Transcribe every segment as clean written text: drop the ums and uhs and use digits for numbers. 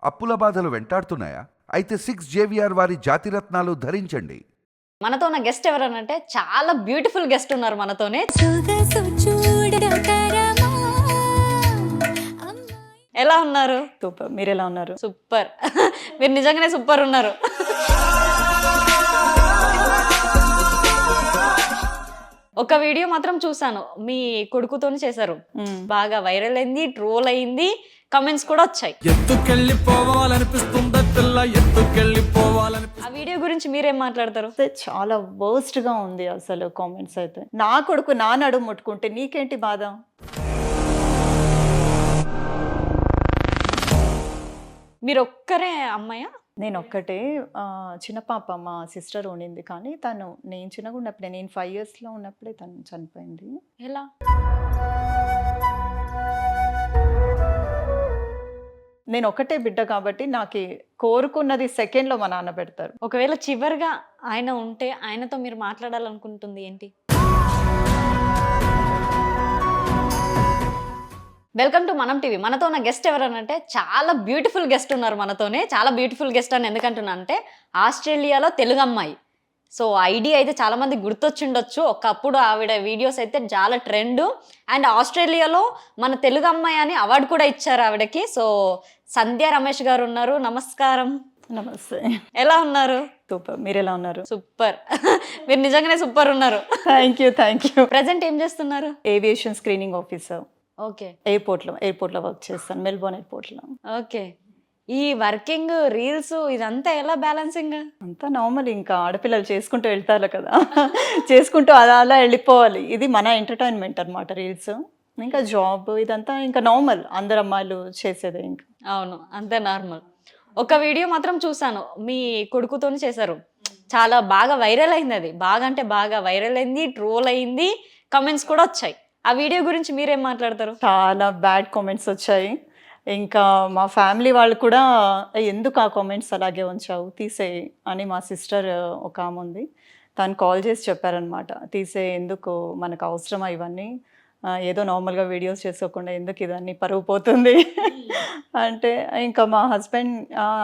అప్పుల బాధలు వెంటాడుతున్నాయా? అయితే 6 JVR వారి జాతిరత్నాలు ధరించండి. మనతో ఉన్న గెస్ట్ ఎవరనంటే చాలా బ్యూటిఫుల్ గెస్ట్ ఉన్నారు మనతోనే. ఎలా ఉన్నారు? సూపర్. మీరు ఎలా ఉన్నారు? సూపర్. మీరు నిజంగానే సూపర్ ఉన్నారు. ఒక వీడియో మాత్రం చూసాను, మీ కొడుకుతోనే చేశారు. బాగా వైరల్ అయింది, ట్రోల్ అయింది, కమెంట్స్ కూడా వచ్చాయి. ఆ వీడియో గురించి మీరేం మాట్లాడతారు? చాలా వర్స్ట్ గా ఉంది అసలు కామెంట్స్ అయితే. నా కొడుకు నా నడుము ముట్టుకుంటే నీకేంటి బాధ? మీరు ఒక్కరే అమ్మాయా? నేను ఒక్కటే. చిన్న పాప మా సిస్టర్ ఉండింది, కానీ నేను చిన్నగా ఉన్నప్పుడే, నేను 5 years ఉన్నప్పుడే తను చనిపోయింది. ఎలా? నేను ఒకటే బిడ్డ కాబట్టి నాకు కోరుకున్నది సెకండ్లో మా నాన్న పెడతారు. ఒకవేళ చివరిగా ఆయన ఉంటే ఆయనతో మీరు మాట్లాడాలనుకుంటుంది ఏంటి? వెల్కమ్ టు మనం టీవీ. మనతో ఉన్న గెస్ట్ ఎవరనంటే చాలా బ్యూటిఫుల్ గెస్ట్ ఉన్నారు మనతోనే. చాలా బ్యూటిఫుల్ గెస్ట్ అని ఎందుకంటున్నా అంటే ఆస్ట్రేలియాలో తెలుగు అమ్మాయి. సో ఐడియా అయితే చాలా మంది గుర్తొచ్చిండొచ్చు. ఒకప్పుడు ఆవిడ వీడియోస్ అయితే చాలా ట్రెండ్. అండ్ ఆస్ట్రేలియాలో మన తెలుగు అమ్మాయి అని అవార్డు కూడా ఇచ్చారు ఆవిడకి. సో సంధ్య రమేష్ గారు ఉన్నారు. నమస్కారం. నమస్తే. ఎలా ఉన్నారు? సూపర్. మీరు ఎలా ఉన్నారు? సూపర్. మీరు నిజంగానే సూపర్ ఉన్నారు. Thank you. ప్రజెంట్ ఏం చేస్తున్నారు? Aviation screening officer. ఓకే. ఎయిర్పోర్ట్లో వర్క్ చేస్తాను, మెల్బోర్న్ ఎయిర్పోర్ట్లో. ఓకే. ఈ వర్కింగ్, రీల్స్ ఇదంతా ఎలా బ్యాలెన్సింగ్? అంతా నార్మల్, ఇంకా ఆడపిల్లలు చేసుకుంటూ వెళ్తారు కదా, చేసుకుంటూ అలా వెళ్ళిపోవాలి. ఇది మన ఎంటర్టైన్మెంట్ అనమాట. రీల్స్ ఇంకా జాబ్ ఇదంతా ఇంకా నార్మల్, అందరు అమ్మాయిలు చేసేదే. ఇంకా అవును, అంతే నార్మల్. ఒక వీడియో మాత్రం చూసాను, మీ కొడుకుతోనే చేశారు. చాలా బాగా వైరల్ అయింది. అది బాగా అంటే బాగా వైరల్ అయింది, ట్రోల్ అయింది, కమెంట్స్ కూడా వచ్చాయి. ఆ వీడియో గురించి మీరేం మాట్లాడతారు? చాలా బ్యాడ్ కామెంట్స్ వచ్చాయి. ఇంకా మా ఫ్యామిలీ వాళ్ళు కూడా ఎందుకు ఆ కామెంట్స్ అలాగే ఉంచావు, తీసేయి అని. మా సిస్టర్ ఒక ఆమె ఉంది, తను కాల్ చేసి చెప్పారనమాట, తీసే, ఎందుకు మనకు అవసరమా ఇవన్నీ, ఏదో నార్మల్గా వీడియోస్ చేసుకోకుండా ఎందుకు ఇదన్నీ పరువు పోతుంది అంటే, ఇంకా మా హస్బెండ్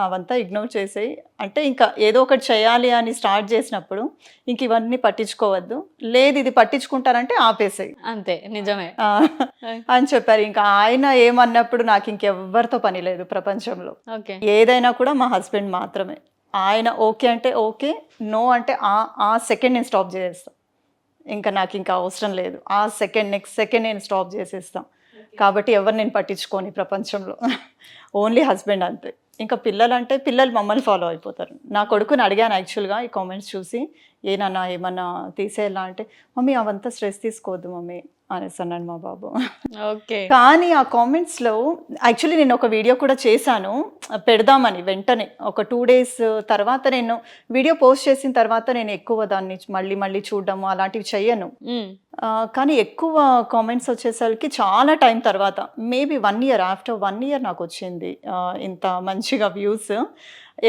అవంతా ఇగ్నోర్ చేసేయి అంటే, ఇంకా ఏదో ఒకటి చేయాలి అని స్టార్ట్ చేసినప్పుడు ఇంక ఇవన్నీ పట్టించుకోవద్దు, లేదు ఇది పట్టించుకుంటారంటే ఆపేసేయి, అంతే. నిజమే అని చెప్పారు. ఇంకా ఆయన ఏమన్నప్పుడు నాకు ఇంకెవ్వరితో పని లేదు ప్రపంచంలో. ఏదైనా కూడా మా హస్బెండ్ మాత్రమే. ఆయన ఓకే అంటే ఓకే, నో అంటే ఆ సెకండ్ నేను స్టాప్ చేసేస్తాను. ఇంకా నాకు ఇంకా అవసరం లేదు, ఆ సెకండ్ నెక్స్ట్ సెకండ్ నేను స్టాప్ చేసేస్తాను. కాబట్టి ఎవరు నేను పట్టించుకోని ప్రపంచంలో, ఓన్లీ హస్బెండ్ అంతే. ఇంకా పిల్లలు అంటే పిల్లలు మమ్మల్ని ఫాలో అయిపోతారు. నా కొడుకుని అడిగాను యాక్చువల్గా ఈ కామెంట్స్ చూసి, ఏనన్నా ఏమన్నా తీసేయాలా అంటే, మమ్మీ అవంతా స్ట్రెస్ తీసుకోవద్దు మమ్మీ అనేసి అన్నాడు మా బాబు. ఓకే. కానీ ఆ కామెంట్స్లో యాక్చువల్లీ నేను ఒక వీడియో కూడా చేశాను పెడదామని, వెంటనే ఒక 2 days తర్వాత నేను వీడియో పోస్ట్ చేసిన తర్వాత నేను ఎక్కువ దాన్ని మళ్ళీ చూడడము అలాంటివి చెయ్యను. కానీ ఎక్కువ కామెంట్స్ వచ్చేసరికి చాలా టైం తర్వాత, మేబీ 1 year, ఆఫ్టర్ 1 year నాకు వచ్చింది ఇంత మంచిగా వ్యూస్.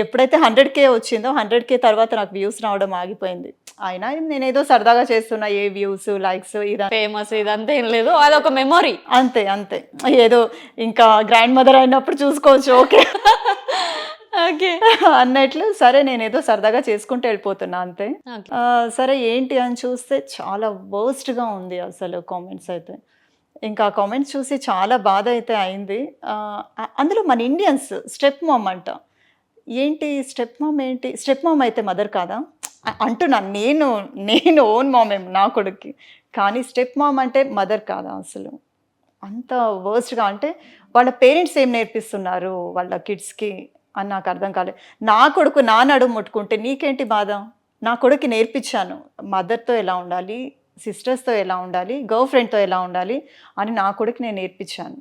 ఎప్పుడైతే 100K వచ్చిందో 100K తర్వాత నాకు వ్యూస్ రావడం ఆగిపోయింది. అయినా నేనేదో సరదాగా చేస్తున్నా, ఏ వ్యూస్ లైక్స్ ఇదంతా ఫేమస్ ఇదంతా ఏం లేదు, అదొక మెమొరీ. అంతే ఏదో ఇంకా గ్రాండ్ మదర్ అయినప్పుడు చూసుకోవచ్చు ఓకే ఓకే అన్నట్లు, సరే నేనేదో సరదాగా చేసుకుంటూ వెళ్ళిపోతున్నా అంతే. సరే ఏంటి అని చూస్తే చాలా వర్స్ట్గా ఉంది అసలు కామెంట్స్ అయితే. ఇంకా కామెంట్స్ చూసి చాలా బాధ అయితే అయింది. అందులో మన ఇండియన్స్ స్టెప్ మామ్ అంట. ఏంటి స్టెప్ మామ్, ఏంటి స్టెప్ మామ్ అయితే మదర్ కాదా అంటున్నాను నేను ఓన్ మామేం నా కొడుక్కి, కానీ స్టెప్ మామ్ అంటే మదర్ కాదా అసలు? అంత వర్స్ట్గా అంటే వాళ్ళ పేరెంట్స్ ఏం నేర్పిస్తున్నారు వాళ్ళ కిడ్స్కి అని నాకు అర్థం కాలేదు. నా కొడుకు నా నడుము ముట్టుకుంటే నీకేంటి బాధ? నా కొడుక్కి నేర్పించాను మదర్తో ఎలా ఉండాలి, సిస్టర్స్తో ఎలా ఉండాలి, గర్ల్ ఫ్రెండ్తో ఎలా ఉండాలి అని నా కొడుకు నేను నేర్పించాను.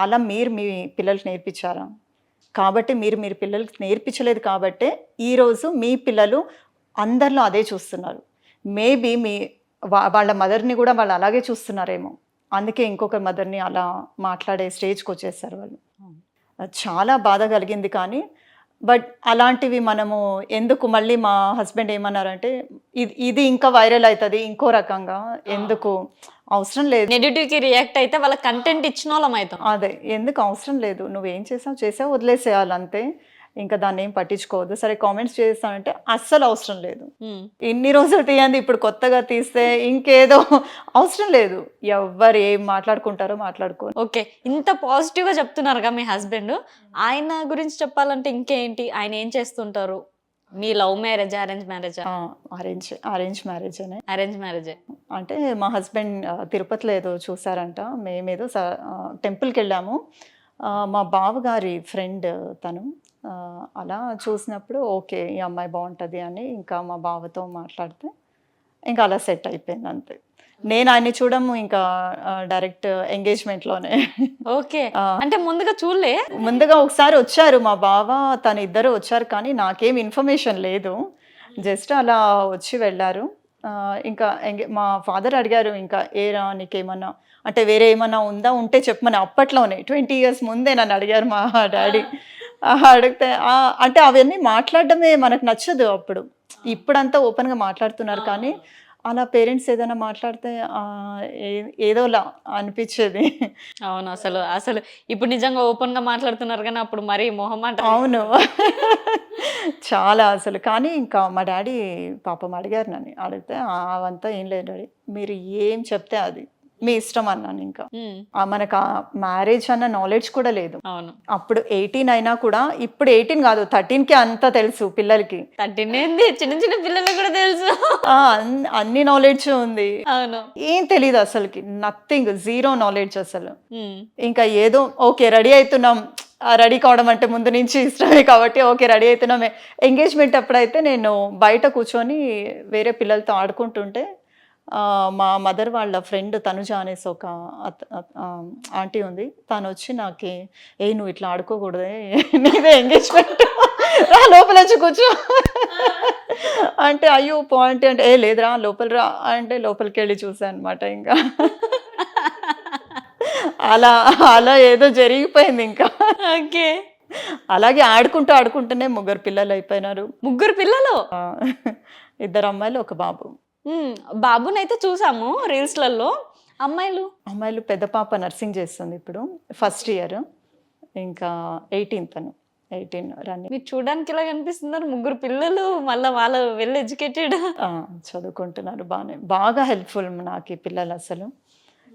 అలా మీరు మీ పిల్లలకి నేర్పించారా? కాబట్టి మీరు పిల్లలకి నేర్పించలేదు కాబట్టే ఈరోజు మీ పిల్లలు అందరిలో అదే చూస్తున్నారు. మేబీ వాళ్ళ మదర్ని కూడా వాళ్ళు అలాగే చూస్తున్నారేమో, అందుకే ఇంకొక మదర్ని అలా మాట్లాడే స్టేజ్కి వచ్చేసారు వాళ్ళు. చాలా బాధ కలిగింది. కానీ బట్ అలాంటివి మనము ఎందుకు, మళ్ళీ మా హస్బెండ్ ఏమన్నారంటే ఇది ఇంకా వైరల్ అవుతుంది ఇంకో రకంగా, ఎందుకు అవసరం లేదు. నెగిటివ్ కి రియాక్ట్ అయితే వాళ్ళ కంటెంట్ ఇచ్చిన వాళ్ళం అవుతాం. అదే ఎందుకు అవసరం లేదు, నువ్వేం చేసావు వదిలేసేయాలి అంతే, ఇంకా దాన్ని ఏం పట్టించుకోవద్దు. సరే కామెంట్స్ చేస్తానంటే అస్సలు అవసరం లేదు. ఇన్ని రోజులు తీయండి, ఇప్పుడు కొత్తగా తీస్తే ఇంకేదో అవసరం లేదు. ఎవ్వరు ఏం మాట్లాడుకుంటారో మాట్లాడుకోరు. ఓకే, ఇంత పాజిటివ్ గా చెప్తున్నారుగా మీ హస్బెండ్. ఆయన గురించి చెప్పాలంటే ఇంకేంటి, ఆయన ఏం చేస్తుంటారు? మీ లవ్ మ్యారేజ్, అరేంజ్ మ్యారేజా? అరేంజ్ మ్యారేజ్ అనే. అరేంజ్ మ్యారేజే. అంటే మా హస్బెండ్ తిరుపతిలో ఏదో చూసారంట, మేమేదో టెంపుల్కి వెళ్ళాము. మా బావగారి ఫ్రెండ్ తను. అలా చూసినప్పుడు ఓకే ఈ అమ్మాయి బాగుంటుంది అని ఇంకా మా బావతో మాట్లాడితే ఇంకా అలా సెట్ అయిపోయింది అంతే. నేను ఆయన్ని చూడము ఇంకా డైరెక్ట్ ఎంగేజ్మెంట్లోనే. ఓకే, అంటే ముందుగా చూడలే? ముందుగా ఒకసారి వచ్చారు మా బావ తను, ఇద్దరు వచ్చారు కానీ నాకేం ఇన్ఫర్మేషన్ లేదు. జస్ట్ అలా వచ్చి వెళ్ళారు. ఇంకా మా ఫాదర్ అడిగారు ఇంకా ఏరా నీకేమన్నా అంటే వేరే ఏమన్నా ఉందా, ఉంటే చెప్పమని. అప్పట్లోనే 20 years ముందే నన్ను అడిగారు మా డాడీ. అడిగితే అంటే అవన్నీ మాట్లాడడమే మనకు నచ్చదు అప్పుడు. ఇప్పుడంతా ఓపెన్గా మాట్లాడుతున్నారు కానీ అలా పేరెంట్స్ ఏదైనా మాట్లాడితే ఏదోలా అనిపించేది. అవును, అసలు అసలు ఇప్పుడు నిజంగా ఓపెన్ గా మాట్లాడుతున్నారు కానీ అప్పుడు మరీ మొహమాట. అవును చాలా అసలు. కానీ ఇంకా మా డాడీ పాపం అడిగారు నన్ను, అడిగితే అవంతా ఏం లేదు డాడీ, మీరు ఏం చెప్తే అది మీ ఇష్టం అన్నాను. ఇంకా మనకు మ్యారేజ్ అన్న నాలెడ్జ్ కూడా లేదు. అవును, అప్పుడు 18 అయినా కూడా, ఇప్పుడు 18 కాదు 13కి అంతా తెలుసు పిల్లలకి. 13 ఏంది, చిన్న చిన్న పిల్లలకు కూడా తెలుసు. అన్ని నాలెడ్జ్ ఉంది. అవును, ఏం తెలియదు అసలుకి, నథింగ్, జీరో నాలెడ్జ్ అసలు. ఇంకా ఏదో ఓకే రెడీ అవుతున్నాం, రెడీ కావడం అంటే ముందు నుంచి ఇష్టమే కాబట్టి ఓకే రెడీ అవుతున్నామే. ఎంగేజ్మెంట్ అప్పుడైతే నేను బయట కూర్చొని వేరే పిల్లలతో ఆడుకుంటుంటే మా మదర్ వాళ్ళ ఫ్రెండ్ తనుజ అనేసి ఒక ఆంటీ ఉంది, తను వచ్చి నాకు నువ్వు ఇట్లా ఆడుకోకూడదే, నీదే ఎంగేజ్మెంట్, లోపల వచ్చి కూర్చో అంటే అయ్యో పాయింట్ అంటే లేదురా లోపల రా అంటే లోపలికి వెళ్ళి చూసాను అనమాట. ఇంకా అలా అలా ఏదో జరిగిపోయింది ఇంకా. ఓకే, అలాగే ఆడుకుంటూనే 3 పిల్లలు అయిపోయినారు. 3 పిల్లలు? 2 అమ్మాయిలు 1 బాబు. బాబునైతే చూసాము రీల్స్లలో. అమ్మాయిలు పెద్ద పాప నర్సింగ్ చేస్తుంది ఇప్పుడు, ఫస్ట్ ఇయర్. ఇంకా 18 తను, 18 రన్నింగ్. మీరు చూడడానికి ఇలా కనిపిస్తున్నారు, 3 పిల్లలు, మళ్ళీ వాళ్ళు వెల్ ఎడ్యుకేటెడ్, చదువుకుంటున్నారు బాగా హెల్ప్ఫుల్ నాకు ఈ పిల్లలు అసలు.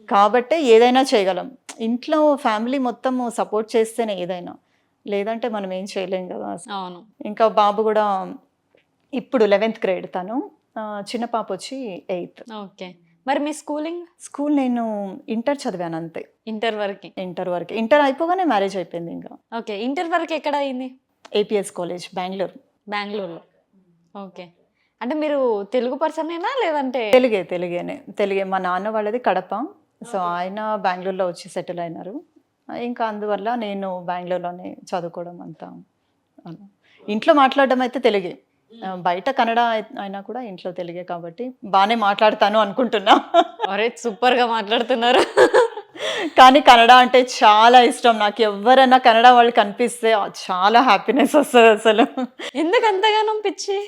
కాబట్టే ఏదైనా చేయగలం. ఇంట్లో ఫ్యామిలీ మొత్తం సపోర్ట్ చేస్తేనే ఏదైనా, లేదంటే మనం ఏం చేయలేం కదా. అవును. ఇంకా బాబు కూడా ఇప్పుడు 11th grade తను, చిన్న పాప వచ్చి 8th. ఓకే, మరి మీ స్కూల్? నేను ఇంటర్ చదివాను అంతే. ఇంటర్ వరకు? ఇంటర్ అయిపోగానే మ్యారేజ్ అయిపోయింది ఇంకా. ఓకే, ఇంటర్ వరకు ఎక్కడ అయింది? APS కాలేజ్ బెంగళూరులో. ఓకే, అంటే మీరు తెలుగు పర్సనేనా లేదంటే? తెలుగే. మా నాన్న వాళ్ళది కడప, సో ఆయన బెంగళూరులో వచ్చి సెటిల్ అయినారు. ఇంకా అందువల్ల నేను బెంగళూరులోనే చదువుకోవడం అంతా. ఇంట్లో మాట్లాడడం అయితే తెలుగే, బయట కన్నడ అయినా కూడా ఇంట్లో తెలుగే కాబట్టి బాగానే మాట్లాడతాను అనుకుంటున్నా. అరే సూపర్ గా మాట్లాడుతున్నారు. కానీ కన్నడ అంటే చాలా ఇష్టం నాకు. ఎవరైనా కన్నడ వాళ్ళు కనిపిస్తే చాలా హ్యాపీనెస్ వస్తుంది అసలు. ఎందుకు అంతగానో పిచ్చి?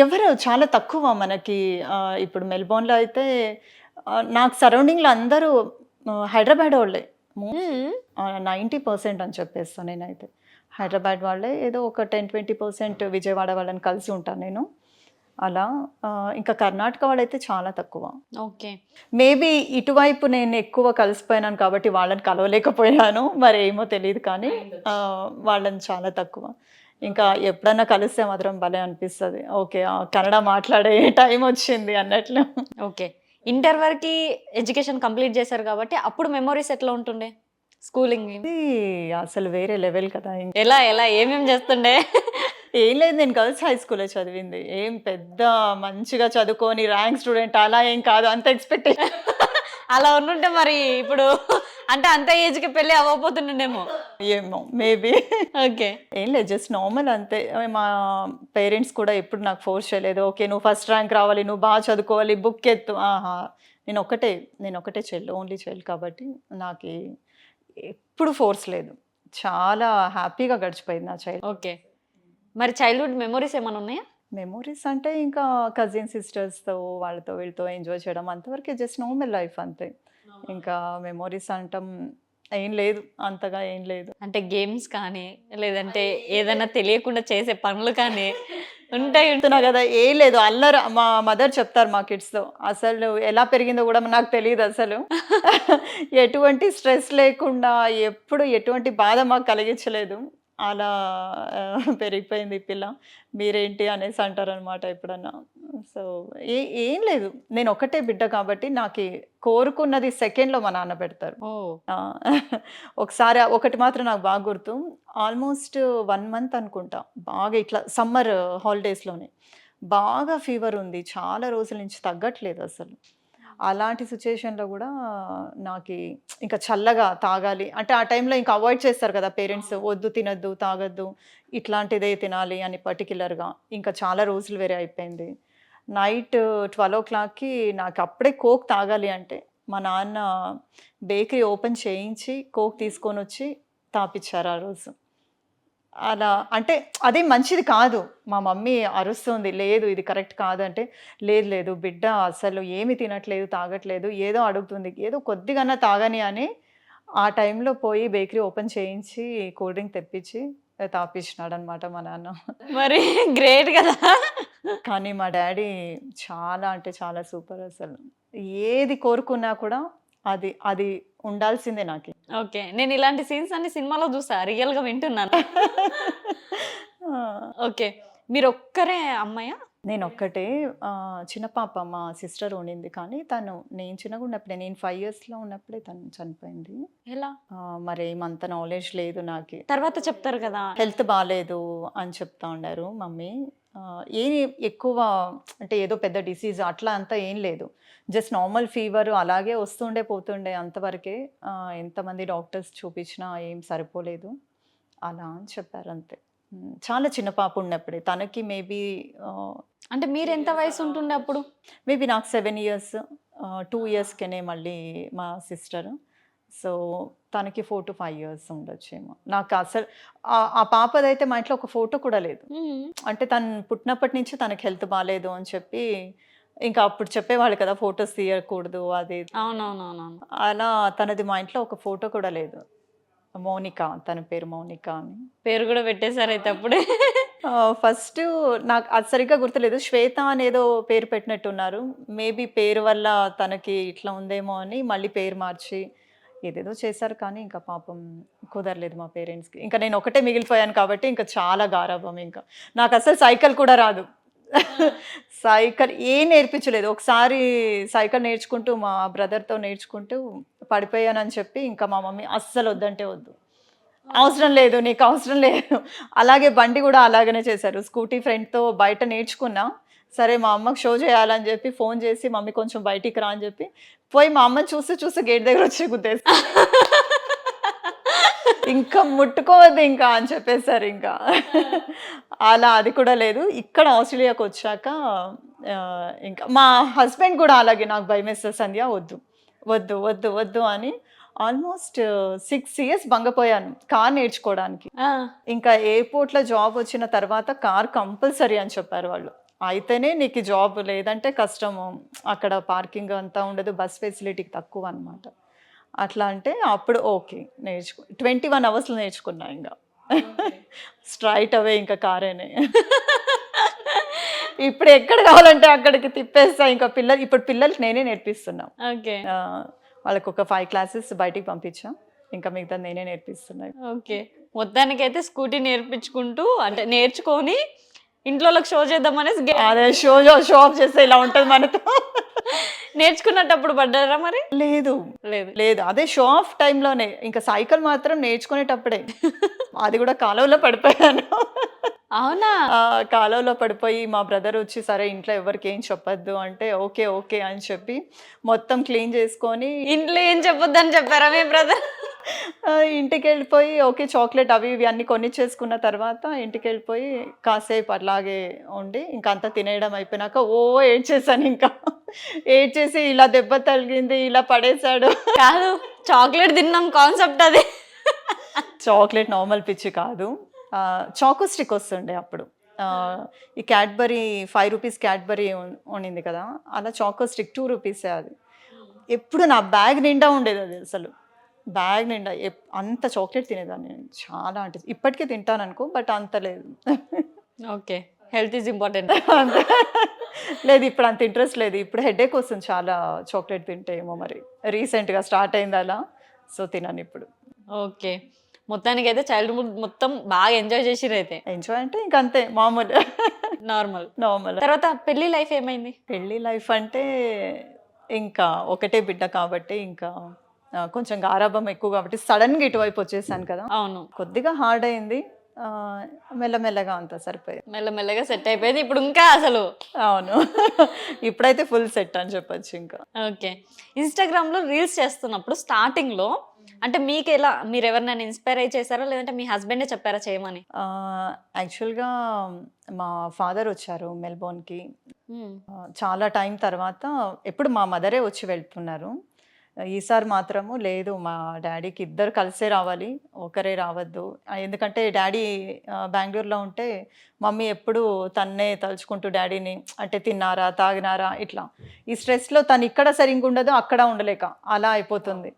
ఎవరు చాలా తక్కువ మనకి. ఇప్పుడు మెల్బోర్న్లో అయితే నాకు సరౌండింగ్లో అందరూ హైదరాబాద్ వాళ్ళే, 90% అని చెప్పేస్తాను నేనైతే. హైదరాబాద్ వాళ్ళే, ఏదో ఒక 10-20% విజయవాడ వాళ్ళని కలిసి ఉంటాను నేను అలా. ఇంకా కర్ణాటక వాళ్ళైతే చాలా తక్కువ. ఓకే, మేబీ ఇటువైపు నేను ఎక్కువ కలిసిపోయినాను కాబట్టి వాళ్ళని కలవలేకపోయాను, మరి ఏమో తెలియదు. కానీ వాళ్ళని చాలా తక్కువ. ఇంకా ఎప్పుడన్నా కలిస్తే మాత్రం భలే అనిపిస్తుంది, ఓకే కన్నడ మాట్లాడే టైం వచ్చింది అన్నట్లు. ఓకే, ఇంటర్ వరకు ఎడ్యుకేషన్ కంప్లీట్ చేశారు కాబట్టి అప్పుడు మెమొరీస్ ఎట్లా ఉంటుండే? స్కూలింగ్ అసలు వేరే లెవెల్ కదా. ఎలా ఏమేమి చేస్తుండే? ఏం లేదు, నేను గర్ల్స్ హై స్కూల్లో చదివింది. ఏం పెద్ద మంచిగా చదువుకొని ర్యాంక్ స్టూడెంట్ అలా ఏం కాదు, అంత ఎక్స్పెక్టేషన్. అలా ఉండుంటే మరి ఇప్పుడు అంటే అంత ఏజ్కి పెళ్ళి అవ్వబోతుండేమో. ఏమో మేబీ. ఓకే, ఏం లేదు, జస్ట్ నార్మల్ అంతే. మా పేరెంట్స్ కూడా ఎప్పుడు నాకు ఫోర్స్ చేయలేదు, ఓకే నువ్వు ఫస్ట్ ర్యాంక్ రావాలి, నువ్వు బాగా చదువుకోవాలి, బుక్ ఎత్తు. నేను ఒకటే చైల్డ్, ఓన్లీ చైల్డ్ కాబట్టి నాకు ఎప్పుడు ఫోర్స్ లేదు. చాలా హ్యాపీగా గడిచిపోయింది నా చైల్డ్. ఓకే, మరి చైల్డ్హుడ్ మెమొరీస్ ఏమైనా ఉన్నాయా? మెమోరీస్ అంటే ఇంకా కజిన్ సిస్టర్స్తో వాళ్ళతో వీళ్ళతో ఎంజాయ్ చేయడం అంతవరకే, జస్ట్ నార్మల్ లైఫ్ అంతే. ఇంకా మెమోరీస్ అంటాం ఏం లేదు, అంతగా ఏం లేదు. అంటే గేమ్స్ కానీ లేదంటే ఏదైనా తెలియకుండా చేసే పనులు కానీ ఉంటాయి. చెప్తున్నా కదా ఏం లేదు, అల్లరి. మా మదర్ చెప్తారు మా కిడ్స్తో, అసలు ఎలా పెరిగిందో కూడా నాకు తెలియదు అసలు. ఎటువంటి స్ట్రెస్ లేకుండా ఎప్పుడు ఎటువంటి బాధ మాకు కలిగించలేదు. అలా పెరిగిపోయింది ఈ పిల్ల. మీరేంటి అనేసి అంటారనమాట ఎప్పుడన్నా. సో ఏం లేదు, నేను ఒకటే బిడ్డ కాబట్టి నాకు కోరుకున్నది సెకండ్లో మా నాన్న పెడతారు. ఓ ఆ, ఒకసారి ఒకటి మాత్రం నాకు బాగా గుర్తు. ఆల్మోస్ట్ 1 month అనుకుంటా, బాగా ఇట్లా సమ్మర్ హాలిడేస్లోనే బాగా ఫీవర్ ఉంది, చాలా రోజుల నుంచి తగ్గట్లేదు అసలు. అలాంటి సిచ్యుయేషన్లో కూడా నాకు ఇంకా చల్లగా తాగాలి అంటే, ఆ టైంలో ఇంకా అవాయిడ్ చేస్తారు కదా పేరెంట్స్, వద్దు తినద్దు తాగద్దు ఇట్లాంటిదే తినాలి అని పర్టికులర్గా. ఇంకా చాలా రోజులు వేరే అయిపోయింది. నైట్ 12 o'clockకి నాకు అప్పుడే కోక్ తాగాలి అంటే మా నాన్న బేకరీ ఓపెన్ చేయించి కోక్ తీసుకొని వచ్చి తాపిచ్చారు ఆ రోజు. అలా అంటే అదే మంచిది కాదు. మా మమ్మీ అరుస్తుంది, లేదు ఇది కరెక్ట్ కాదు అంటే, లేదు లేదు బిడ్డ అసలు ఏమి తినట్లేదు తాగట్లేదు, ఏదో అడుగుతుంది, ఏదో కొద్దిగా తాగని అని ఆ టైంలో పోయి బేకరీ ఓపెన్ చేయించి కూల్ డ్రింక్ తెప్పించి తాపించినాడు అనమాట మా నాన్న. మరి గ్రేట్ కదా. కానీ మా డాడీ చాలా అంటే చాలా సూపర్ అసలు. ఏది కోరుకున్నా కూడా అది అది ఉండాల్సిందే నాకు. ఓకే, నేను ఇలాంటి సీన్స్ అన్ని సినిమాలో చూసా, రియల్ గా వింటున్నాను. ఓకే, మీరు ఒక్కరే అమ్మాయా? నేను ఒక్కటే. చిన్న పాప మా సిస్టర్ ఉండింది, కానీ తను నేను చిన్నగా ఉన్నప్పుడే, నేను 5 yearsలో ఉన్నప్పుడే తను చనిపోయింది. ఎలా? మరి ఏమంత నాలెడ్జ్ లేదు నాకు. తర్వాత చెప్తారు కదా. హెల్త్ బాగాలేదు అని చెప్తా ఉన్నారు మమ్మీ. ఏం ఎక్కువ అంటే ఏదో పెద్ద డిసీజ్ అట్లా అంతా ఏం లేదు, జస్ట్ నార్మల్ ఫీవర్ అలాగే వస్తుండే పోతుండే అంతవరకే. ఎంతమంది డాక్టర్స్ చూపించినా ఏం సరిపోలేదు అలా అని చెప్పారు అంతే. చాలా చిన్న పాప ఉన్నప్పుడే తనకి మేబీ అంటే మీరు ఎంత వయసు ఉంటుండే అప్పుడు? మేబీ నాకు 7 years, 2 yearsకేనే మళ్ళీ మా సిస్టర్. సో తనకి 4 to 5 years ఉండొచ్చేమో. నాకు అసలు ఆ పాపదైతే మా ఇంట్లో ఒక ఫోటో కూడా లేదు. అంటే తను పుట్టినప్పటి నుంచి తనకి హెల్త్ బాగాలేదు అని చెప్పి, ఇంకా అప్పుడు చెప్పేవాళ్ళు కదా ఫొటోస్ తీయకూడదు అది. అవునవునవునవును. అలా తనది మా ఇంట్లో ఒక ఫోటో కూడా లేదు. మౌనిక, తన పేరు మౌనిక అని. పేరు కూడా పెట్టేశారు అయితే అప్పుడే. ఫస్ట్ నాకు అది సరిగ్గా గుర్తులేదు, శ్వేత అనేదో పేరు పెట్టినట్టున్నారు. మేబీ పేరు వల్ల తనకి ఇట్లా ఉందేమో అని మళ్ళీ పేరు మార్చి ఏదేదో చేశారు, కానీ ఇంకా పాపం కుదరలేదు మా పేరెంట్స్కి. ఇంకా నేను ఒకటే మిగిలిపోయాను కాబట్టి ఇంకా చాలా గారాబం. ఇంకా నాకు అసలు సైకిల్ కూడా రాదు. సైకిల్ ఏం నేర్పించలేదు. ఒకసారి సైకిల్ నేర్చుకుంటూ మా బ్రదర్తో నేర్చుకుంటూ పడిపోయానని చెప్పి ఇంకా మా మమ్మీ అస్సలు వద్దంటే వద్దు, అవసరం లేదు నీకు అవసరం లేదు. అలాగే బండి కూడా అలాగనే చేశారు. స్కూటీ ఫ్రెండ్తో బయట నేర్చుకున్నా, సరే మా అమ్మకి షో చేయాలని చెప్పి ఫోన్ చేసి మమ్మీ కొంచెం బయటికి రా అని చెప్పి పోయి మా అమ్మని చూసి గేట్ దగ్గర వచ్చి గుద్దేసి ఇంకా ముట్టుకోవద్దు ఇంకా అని చెప్పేశారు. ఇంకా అలా అది కూడా లేదు. ఇక్కడ ఆస్ట్రేలియాకి వచ్చాక ఇంకా మా హస్బెండ్ కూడా అలాగే నాకు భయం వేస్తుంది, సంధ్య వద్దు వద్దు వద్దు వద్దు అని. ఆల్మోస్ట్ 6 years బంగపోయాను కార్ నేర్చుకోవడానికి. ఇంకా ఎయిర్పోర్ట్లో జాబ్ వచ్చిన తర్వాత కార్ కంపల్సరీ అని చెప్పారు వాళ్ళు. అయితేనే నీకు జాబ్, లేదంటే కష్టము, అక్కడ పార్కింగ్ అంతా ఉండదు, బస్ ఫెసిలిటీ తక్కువ అనమాట. అట్లా అంటే అప్పుడు ఓకే 21 hours నేర్చుకున్నా. ఇంకా స్ట్రైట్ అవే ఇంకా కారేనే. ఇప్పుడు ఎక్కడ కావాలంటే అక్కడికి తిప్పేస్తా. ఇంకా ఇప్పుడు పిల్లలకి నేనే నేర్పిస్తున్నా. ఓకే, వాళ్ళకి ఒక 5 classes బయటికి పంపించా, ఇంకా మిగతా నేనే నేర్పిస్తున్నా. ఓకే, మొత్తానికైతే స్కూటీ నేర్పించుకుంటూ అంటే నేర్చుకొని ఇంట్లో షో చేద్దామనేసి అదే షో ఆఫ్ చేస్తే ఇలా ఉంటుంది మనతో. నేర్చుకున్నప్పుడు పడ్డారా మరి? లేదు లేదు లేదు, అదే షో ఆఫ్ టైంలోనే. ఇంకా సైకిల్ మాత్రం నేర్చుకునేటప్పుడే, అది కూడా కాలువలో పడిపోయాను. అవునా? కాలువలో పడిపోయి మా బ్రదర్ వచ్చి సరే ఇంట్లో ఎవరికి ఏం చెప్పొద్దు అంటే ఓకే ఓకే అని చెప్పి మొత్తం క్లీన్ చేసుకొని. ఇంట్లో ఏం చెప్పొద్దు అని చెప్పారా మీ బ్రదర్? ఇంటికి వెళ్ళిపోయి ఓకే చాక్లెట్ అవి ఇవి అన్నీ కొనిచ్చేసుకున్న తర్వాత ఇంటికి వెళ్ళిపోయి కాసేపు అట్లాగే ఉండి ఇంకా అంతా తినేయడం అయిపోయినాక ఏడ్చేసాను. ఇంకా ఏడ్చేసి ఇలా దెబ్బ తగిలింది, ఇలా పడేశాడు. కాదు, చాక్లెట్ తిన్నాం కాన్సెప్ట్ అది. చాక్లెట్ నార్మల్ పిచ్చి కాదు, చాకో స్టిక్ వస్తుండే అప్పుడు. ఈ క్యాడ్బరీ 5 రూపీస్ క్యాడ్బరీ ఉండింది కదా, అలా చాకో స్టిక్ 2 రూపీసే అది. ఎప్పుడు నా బ్యాగ్ నిండా ఉండేది అది అసలు. బ్యాగ్ నిండా అంత చాక్లెట్ తినేదాన్ని నేను. చాలా అంటే ఇప్పటికీ తింటాను అనుకో, బట్ అంత లేదు. Okay, health is important. లేదు, ఇప్పుడు అంత ఇంట్రెస్ట్ లేదు. ఇప్పుడు హెడేక్ వస్తుంది చాలా చాక్లెట్ తింటే, ఏమో మరి రీసెంట్గా స్టార్ట్ అయింది అలా, సో తినను ఇప్పుడు. ఓకే, మొత్తానికి అయితే చైల్డ్హుడ్ మొత్తం బాగా ఎంజాయ్ చేసిర్రు అయితే. ఎంజాయ్ అంటే ఇంక అంతే, మామూలు నార్మల్. నార్మల్. తర్వాత పెళ్లి లైఫ్ ఏమైంది? పెళ్ళి లైఫ్ అంటే ఇంకా ఒకటే బిడ్డ కాబట్టి ఇంకా కొంచెం గారాబం ఎక్కువ కాబట్టి సడన్గా ఇటువైపు వచ్చేసాను కదా, అవును, కొద్దిగా హార్డ్ అయింది. మెల్లమెల్లగా అంతా సరిపోయింది. మెల్లమెల్లగా సెట్ అయిపోయింది. ఇప్పుడు ఇంకా అసలు అవును. ఇప్పుడైతే ఫుల్ సెట్ అని చెప్పొచ్చు ఇంకా. ఓకే, ఇన్స్టాగ్రామ్లో రీల్స్ చేస్తున్నప్పుడు స్టార్టింగ్లో అంటే మీకు ఎలా, మీరు ఎవరినైనా ఇన్స్పైర్ అయ్యి చేశారా లేదంటే మీ హస్బెండే చెప్పారా చేయమని? యాక్చువల్గా మా ఫాదర్ వచ్చారు మెల్బోర్న్కి. చాలా టైం తర్వాత ఎప్పుడు మా మదరే వచ్చి వెళ్తున్నారు. ఈసారి మాత్రము లేదు, మా డాడీకి ఇద్దరు కలిసే రావాలి, ఒకరే రావద్దు. ఎందుకంటే డాడీ బెంగళూరులో ఉంటే మమ్మీ ఎప్పుడు తన్నే తలుచుకుంటూ డాడీని అంటే తిన్నారా తాగినారా ఇట్లా ఈ స్ట్రెస్లో తను ఇక్కడ సరిగ్గా ఉండదు, అక్కడ ఉండలేక అలా అయిపోతుంది.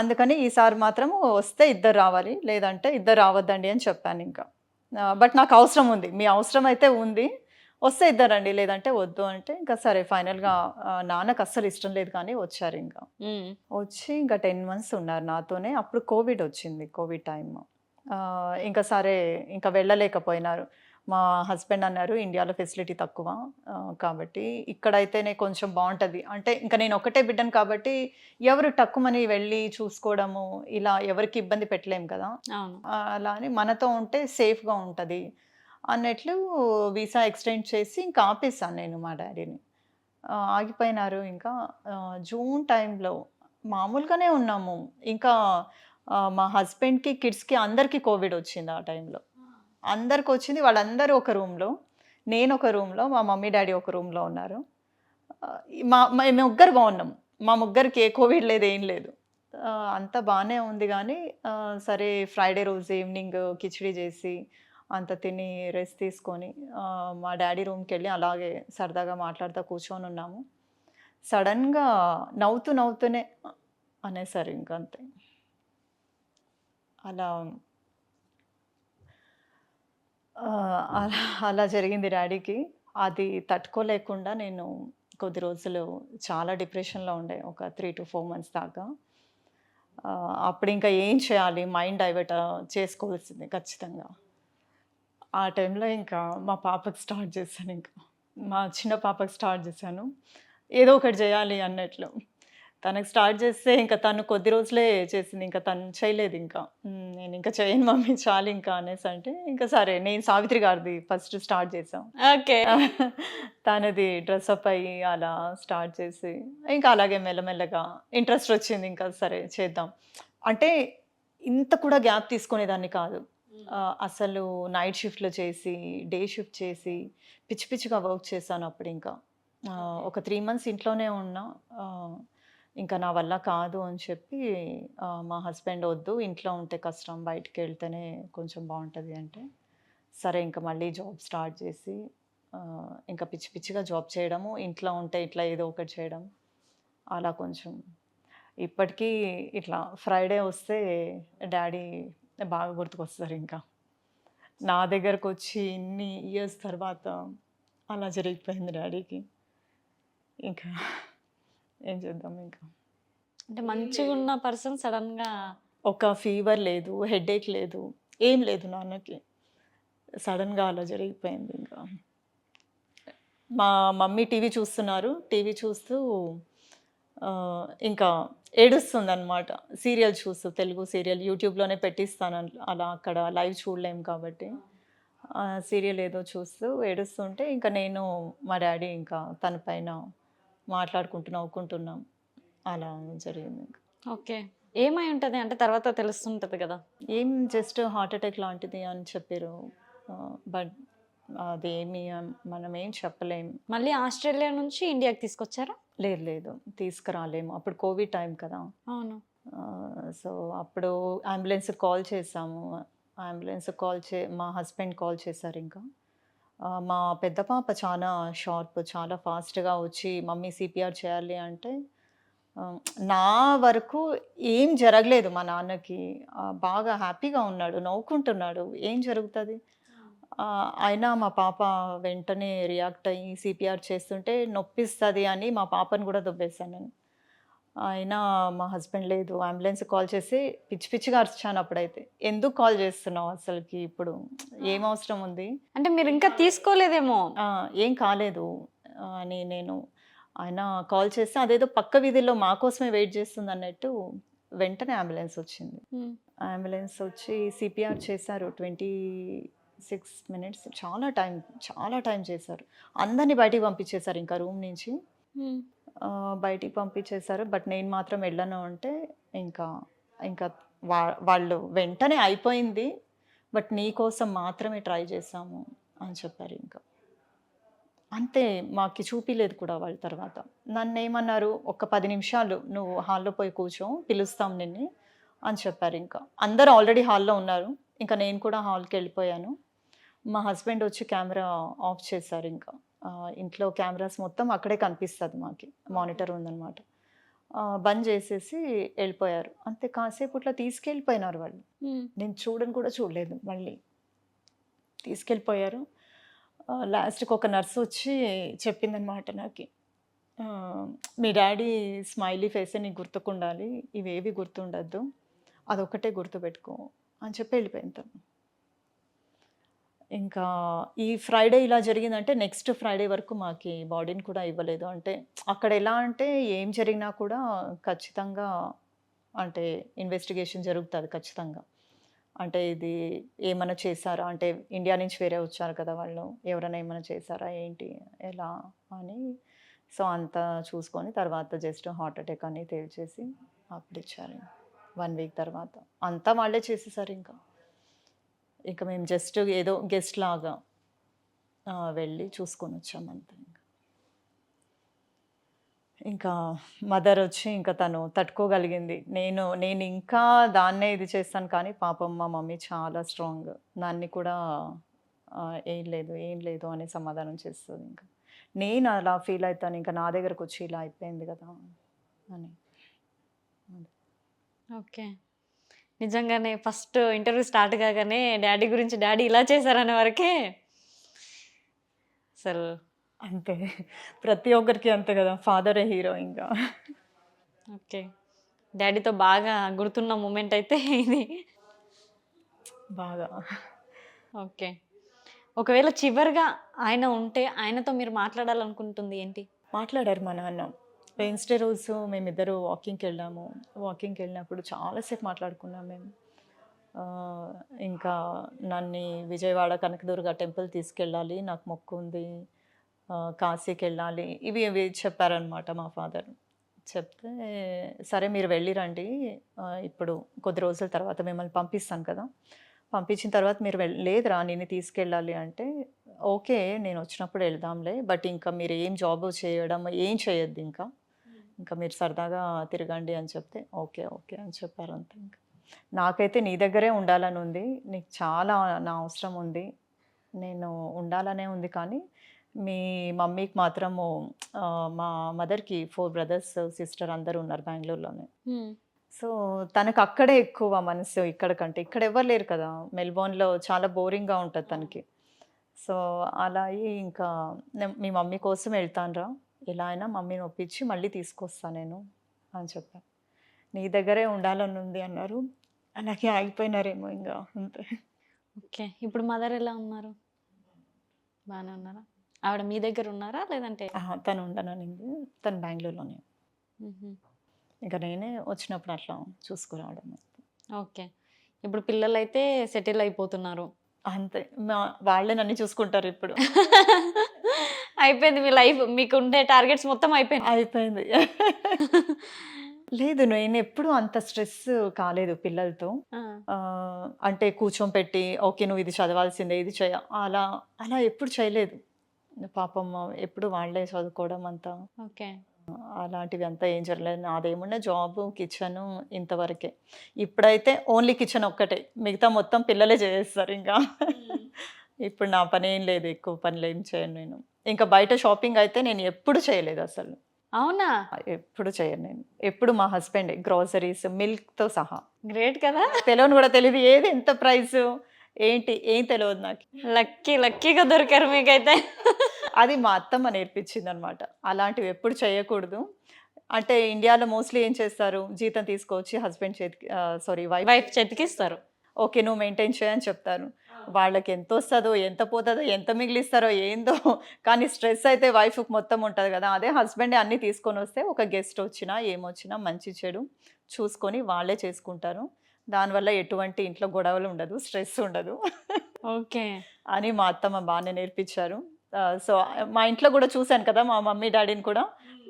అందుకని ఈసారి మాత్రము వస్తే ఇద్దరు రావాలి, లేదంటే ఇద్దరు రావద్దండి అని చెప్పాను ఇంకా. బట్ నాకు అవసరం ఉంది, మీ అవసరం అయితే ఉంది, వస్తే ఇద్దరండి లేదంటే వద్దు అంటే ఇంకా సరే ఫైనల్గా నాన్నకు అస్సలు ఇష్టం లేదు కానీ వచ్చారు. ఇంకా వచ్చి ఇంకా 10 months ఉన్నారు నాతోనే. అప్పుడు కోవిడ్ వచ్చింది, కోవిడ్ టైమ్. ఇంకా సరే ఇంకా వెళ్ళలేకపోయినారు. మా హస్బెండ్ అన్నారు ఇండియాలో ఫెసిలిటీ తక్కువ కాబట్టి ఇక్కడైతేనే కొంచెం బాగుంటుంది. అంటే ఇంకా నేను ఒకటే బిడ్డను కాబట్టి ఎవరు తక్కువని వెళ్ళి చూసుకోవడము ఇలా ఎవరికి ఇబ్బంది పెట్టలేము కదా, అలా అని మనతో ఉంటే సేఫ్గా ఉంటుంది అన్నట్లు వీసా ఎక్స్టెండ్ చేసి ఇంకా ఆపేసాను నేను మా డాడీని. ఆగిపోయినారు. ఇంకా జూన్ టైంలో మామూలుగానే ఉన్నాము. ఇంకా మా హస్బెండ్కి కిడ్స్కి అందరికీ కోవిడ్ వచ్చింది ఆ టైంలో. అందరికి వచ్చింది, వాళ్ళందరూ ఒక రూమ్లో, నేను ఒక రూమ్లో, మా మమ్మీ డాడీ ఒక రూమ్లో ఉన్నారు. మేము ముగ్గురు బాగున్నాం, మా ముగ్గురికి ఏ కోవిడ్ లేదు ఏం లేదు, అంతా బాగానే ఉంది. కానీ సరే ఫ్రైడే రోజు ఈవినింగ్ కిచిడి చేసి అంత తిని రెస్ట్ తీసుకొని మా డాడీ రూమ్కి వెళ్ళి అలాగే సరదాగా మాట్లాడుతూ కూర్చొని ఉన్నాము. సడన్గా నవ్వుతూనే అనేసారు ఇంకా అంతే. అలా అలా జరిగింది డాడీకి. అది తట్టుకోలేకుండా నేను కొద్ది రోజులు చాలా డిప్రెషన్లో ఉండే, ఒక 3 to 4 months దాకా. అప్పుడు ఇంకా ఏం చేయాలి, మైండ్ డైవర్ట్ చేసుకోవాల్సింది ఖచ్చితంగా. ఆ టైంలో ఇంకా మా పాపకి స్టార్ట్ చేశాను, ఇంకా మా చిన్న పాపకి స్టార్ట్ చేశాను, ఏదో ఒకటి చేయాలి అన్నట్లు. తనకు స్టార్ట్ చేస్తే ఇంకా తను కొద్ది రోజులే చేసింది, ఇంకా తను చేయలేదు. ఇంకా నేను ఇంకా చేయను మమ్మీ చాలు ఇంకా అనేసి అంటే ఇంకా సరే నేను సావిత్రి గారిది ఫస్ట్ స్టార్ట్ చేసాం. ఓకే, తనది డ్రెస్అప్ అయ్యి అలా స్టార్ట్ చేసి ఇంకా అలాగే మెల్లమెల్లగా ఇంట్రెస్ట్ వచ్చింది. ఇంకా సరే చేద్దాం అంటే ఇంత కూడా గ్యాప్ తీసుకునేదాన్ని కాదు. అసలు నైట్ షిఫ్ట్లో చేసి డే షిఫ్ట్ చేసి పిచ్చి పిచ్చిగా వర్క్ చేశాను. అప్పుడు ఇంకా ఒక 3 months ఇంట్లోనే ఉన్నా. ఇంకా నా వల్ల కాదు అని చెప్పి మా హస్బెండ్ వద్దు, ఇంట్లో ఉంటే కష్టం, బయటికి వెళ్తేనే కొంచెం బాగుంటుంది అంటే సరే ఇంకా మళ్ళీ జాబ్ స్టార్ట్ చేసి ఇంకా పిచ్చి పిచ్చిగా జాబ్ చేయడము, ఇంట్లో ఉంటే ఇట్లా ఏదో ఒకటి చేయడం అలా కొంచెం. ఇప్పటికీ ఇట్లా ఫ్రైడే వస్తే డాడీ బాగా గుర్తుకొస్తారు. ఇంకా నా దగ్గరకు వచ్చి ఇన్ని ఇయర్స్ తర్వాత అలా జరిగిపోయింది డాడీకి. ఇంకా ఏం చేద్దాం ఇంకా. అంటే మంచిగా ఉన్న పర్సన్ సడన్గా ఒక ఫీవర్ లేదు, హెడేక్ లేదు, ఏం లేదు నాన్నకి, సడన్గా అలా జరిగిపోయింది. ఇంకా మా మమ్మీ టీవీ చూస్తున్నారు, టీవీ చూస్తూ ఇంకా ఏడుస్తుంది అనమాట. సీరియల్ చూస్తూ, తెలుగు సీరియల్ యూట్యూబ్లోనే పెట్టిస్తాను, అలా అక్కడ లైవ్ చూడలేము కాబట్టి సీరియల్ ఏదో చూస్తూ ఏడుస్తుంటే ఇంకా నేను మా డాడీ ఇంకా తన పైన మాట్లాడుకుంటూ నవ్వుకుంటున్నాం. అలా జరిగింది. ఓకే, ఏమై ఉంటుంది అంటే తర్వాత తెలుస్తుంటుంది కదా? ఏం జస్ట్ హార్ట్ అటాక్ లాంటిది అని చెప్పారు, బట్ అదేమి మనం ఏం చెప్పలేము. మళ్ళీ ఆస్ట్రేలియా నుంచి ఇండియాకి తీసుకొచ్చారా? లేదు తీసుకురాలేము, అప్పుడు కోవిడ్ టైం కదా. అవును. సో అప్పుడు అంబులెన్స్కి కాల్ చేసాము, మా హస్బెండ్ కాల్ చేశారు. ఇంకా మా పెద్ద పాప చాలా షార్ప్, చాలా ఫాస్ట్‌గా వచ్చి మమ్మీ సీపీఆర్ చేయాలి అంటే నా వరకు ఏం జరగలేదు మా నాన్నకి. బాగా హ్యాపీగా ఉన్నాడు, నవ్వుకుంటున్నాడు. ఏం జరుగుతది? అయినా మా పాప వెంటనే రియాక్ట్ అయ్యి సీపీఆర్ చేస్తుంటే నొప్పిస్తది అని మా పాపని కూడా దొబ్బేసాను నేను. అయినా మా హస్బెండ్ లేదు. అంబులెన్స్‌కి కాల్ చేసి పిచ్చి పిచ్చిగా అరిచాను అప్పుడైతే. ఎందుకు కాల్ చేస్తున్నావు అసలకి ఇప్పుడు? ఏం అవసరం ఉంది? అంటే మీరు ఇంకా తీసుకోలేదేమో. ఏం కాలేదు అని నేను ఆయన కాల్ చేస్తే అదేదో పక్క వీధిలో మా కోసమే వెయిట్ చేస్తుందన్నట్టు వెంటనే అంబులెన్స్ వచ్చింది. హ్మ్. అంబులెన్స్ వచ్చి సీపీఆర్ చేశారు. 26 మినిట్స్ చాలా టైం చేశారు. అందరిని బయటికి పంపించేశారు ఇంకా రూమ్ నుంచి. హ్మ్. బయటికి పంపించేశారు. బట్ నేను మాత్రం వెళ్ళను అంటే ఇంకా ఇంకా వాళ్ళు వెంటనే అయిపోయింది. బట్ నీ కోసం మాత్రమే ట్రై చేశాము అని చెప్పారు ఇంకా. అంతే మాకు చూపిలేదు కూడా వాళ్ళ తర్వాత. నన్నేమన్నారు, "ఒక 10 నిమిషాలు నువ్వు హాల్‌లో పోయి కూర్చో, పిలుస్తాం నిన్ని" అని చెప్పారు ఇంకా. అందరూ ఆల్రెడీ హాల్‌లో ఉన్నారు. ఇంకా నేను కూడా హాల్‌కెళ్ళిపోయాను. మా హస్బెండ్ వచ్చి కెమెరా ఆఫ్ చేశారు ఇంకా. ఇంట్లో కెమెరాస్ మొత్తం అక్కడే కనిపిస్తది మాకి. మానిటర్ ఉందనమాట. బంద్ చేసేసి వెళ్ళిపోయారు. అంతే కాసేపట్లో తీసుకెళ్ళిపోయినారు వాళ్ళు. హ్మ్. నేను చూడను కూడా చూడలేదు మళ్ళీ. తీసుకెళ్ళిపోయారు. లాస్ట్‌కి ఒక నర్స్ వచ్చి చెప్పిందనమాట నాకి. "మీ డాడీ స్మైలీ ఫేసే నీకు గుర్తుకుండాలి. ఇవేవి గుర్తుండొద్దు. అదొక్కటే గుర్తుపెట్టుకో" అని చెప్పి వెళ్ళిపోయింది తను. ఇంకా ఈ ఫ్రైడే ఇలా జరిగిందంటే నెక్స్ట్ ఫ్రైడే వరకు మాకి బాడీని కూడా ఇవ్వలేదు. అంటే అక్కడ ఎలా అంటే ఏం జరిగినా కూడా ఖచ్చితంగా అంటే ఇన్వెస్టిగేషన్ జరుగుతది ఖచ్చితంగా. అంటే ఇది ఏమన్నా చేశారా? అంటే ఇండియా నుంచి వేరే వచ్చారు కదా వాళ్ళు. ఎవరైనా ఏమైనా చేశారా ఏంటి? ఎలా అని. సో, అంతా చూసుకొని తర్వాత జస్ట్ హార్ట్ అటాక్ అని తేల్చేసి అప్పుడిచ్చారు. 1 వీక్ తర్వాత. అంతా వాళ్ళే చేసేసారు ఇంకా. ఇంక మేము జస్ట్ ఏదో గెస్ట్ లాగా వెళ్ళి చూసుకొనొచ్చాం అంతే ఇంక. ఇంకా మదర్ వచ్చి ఇంకా తను తట్టుకోగలిగింది. నేను ఇంకా దాన్నే ఇది చేస్తాను కానీ పాపం మా మమ్మీ చాలా స్ట్రాంగ్. దాన్ని కూడా ఏం లేదు అనే సమాధానం చేస్తది ఇంకా. నేను అలా ఫీల్ అయితాను ఇంకా నా దగ్గరకొచ్చి ఇలా అయిపోయింది కదా అని. ఓకే. నిజంగానే ఫస్ట్ ఇంటర్వ్యూ స్టార్ట్ కాగానే డ్యాడీ గురించి డ్యాడీ ఇలా చేశారనే వరకే అసలు అంతే. ప్రతి ఒక్కరికి అంతే కదా! ఫాదరే హీరో ఇంకా. ఓకే. డ్యాడీతో బాగా గుర్తున్న మూమెంట్ అయితే ఇది. బాగా. ఓకే. ఒకవేళ చివరిగా ఆయన ఉంటే ఆయనతో మీరు మాట్లాడాలనుకుంటుంది ఏంటి? మాట్లాడారు మా నాన్న. వెన్స్‌డే రోజు మేమిద్దరు వాకింగ్‌కెళ్ళాము. వాకింగ్‌కెళ్ళినప్పుడు చాలా సేపు మాట్లాడుకున్నాం మేము. ఇంకా నన్ను విజయవాడ కనకదుర్గ టెంపుల్ తీసుకెళ్ళాలి. నాకు మొక్కు ఉంది. కాశీకెళ్ళాలి. ఇవి చెప్పారనమాట మా ఫాదర్. చెప్తే సరే మీరు వెళ్ళి రండి. ఇప్పుడు కొద్ది రోజుల తర్వాత మిమ్మల్ని పంపిస్తాను కదా! పంపించిన తర్వాత మీరు లేదురా నిన్ను తీసుకెళ్ళాలి అంటే, ఓకే నేను వచ్చినప్పుడు వెళ్దాంలే. బట్ ఇంకా మీరు ఏం జాబ్ చేయడం ఏం చేయొద్దు ఇంకా. ఇంకా మీరు సరదాగా తిరగండి అని చెప్తే, ఓకే అని చెప్పారు అంతే ఇంకా. నాకైతే నీ దగ్గరే ఉండాలని ఉంది. నీకు చాలా నా అవసరం ఉంది. నేను ఉండాలనే ఉంది కానీ, మీ మమ్మీకి మాత్రము మా మదర్‌కి 4 బ్రదర్స్, సిస్టర్ అందరూ ఉన్నారు బెంగుళూరులోనే. సో, తనకు అక్కడే ఎక్కువ మనసు ఇక్కడ కంటే. ఇక్కడ ఎవ్వరు లేరు కదా! మెల్బోర్న్‌లో చాలా బోరింగ్‌గా ఉంటది తనకి. సో, అలా అయ్యి ఇంకా మీ మమ్మీ కోసం వెళ్తానురా. ఎలా అయినా మమ్మీని ఒప్పించి మళ్ళీ తీసుకొస్తా నేను అని చెప్పా. నీ దగ్గరే ఉండాలని ఉంది అన్నారు. అలాగే ఆగిపోయినారేమో ఇంగా అంతే. ఓకే. ఇప్పుడు మదర్ ఎలా ఉన్నారు? బానే ఉన్నారా? ఆవిడ మీ దగ్గర ఉన్నారా? లేదంటే తను ఉండననింది. తను బెంగుళూరులోనే. హుహు. ఇంక నేనే వచ్చినప్పుడు అట్లా చూసుకురావడం. ఓకే. ఇప్పుడు పిల్లలైతే సెటిల్ అయిపోతున్నారు. అంతే. వాళ్ళే నన్ను చూసుకుంటారు ఇప్పుడు. అయిపోయింది మీ లైఫ్. మీకుండే టార్గెట్స్ మొత్తం అయిపోయినాయి. అయిపోయింది. లేదు నేనెప్పుడూ అంత స్ట్రెస్ కాలేదు పిల్లలతో. ఆ! అంటే కూర్చోపెట్టి ఓకే నువ్వు ఇది చదవాల్సిందే, ఇది అలా ఎప్పుడు చేయలేదు. పాపం ఎప్పుడు వాళ్ళే చదువుకోవడం అంతా. ఓకే. అలాంటివి అంతా ఏం జరగలేదు. నాదేమున్నా జాబు, కిచెను ఇంతవరకే. ఇప్పుడైతే ఓన్లీ కిచెన్ ఒక్కటే. మిగతా మొత్తం పిల్లలే చేసేస్తారు ఇంకా. ఇప్పుడు నా పని ఏం లేదు, ఎక్కువ పనులు ఏం చేయను నేను. ఇంకా బయట షాపింగ్ అయితే నేను ఎప్పుడు చేయలేదు అసలు, అవునా? ఎప్పుడు చేయను నేను. ఎప్పుడు మా హస్బెండ్ గ్రోసరీస్ మిల్క్తో సహా. గ్రేట్ కదా. తెలియని కూడా తెలియదు ఏది ఎంత ప్రైస్ ఏంటి ఏం తెలియదు నాకు. లక్కీగా దొరికారు మీకైతే. అది మా అత్తమ్మ నేర్పించింది అనమాట, అలాంటివి ఎప్పుడు చేయకూడదు. అంటే ఇండియాలో మోస్ట్లీ ఏం చేస్తారు, జీతం తీసుకొచ్చి హస్బెండ్ చేతికి వైఫ్ చేతికిస్తారు. ఓకే నువ్వు మెయింటైన్ చేయని చెప్తారు. వాళ్ళకి ఎంత వస్తుందో ఎంత పోతుందో ఎంత మిగిలిస్తారో ఏందో, కానీ స్ట్రెస్ అయితే వైఫ్కి మొత్తం ఉంటుంది కదా. అదే హస్బెండే అన్నీ తీసుకొని వస్తే ఒక గెస్ట్ వచ్చినా ఏమొచ్చినా మంచి చెడు చూసుకొని వాళ్ళే చేసుకుంటారు. దానివల్ల ఎటువంటి ఇంట్లో గొడవలు ఉండదు, స్ట్రెస్ ఉండదు ఓకే అని మా అత్తమ్మ బాగానే నేర్పించారు. సో మా ఇంట్లో కూడా చూశాను కదా, మా మమ్మీ డాడీని కూడా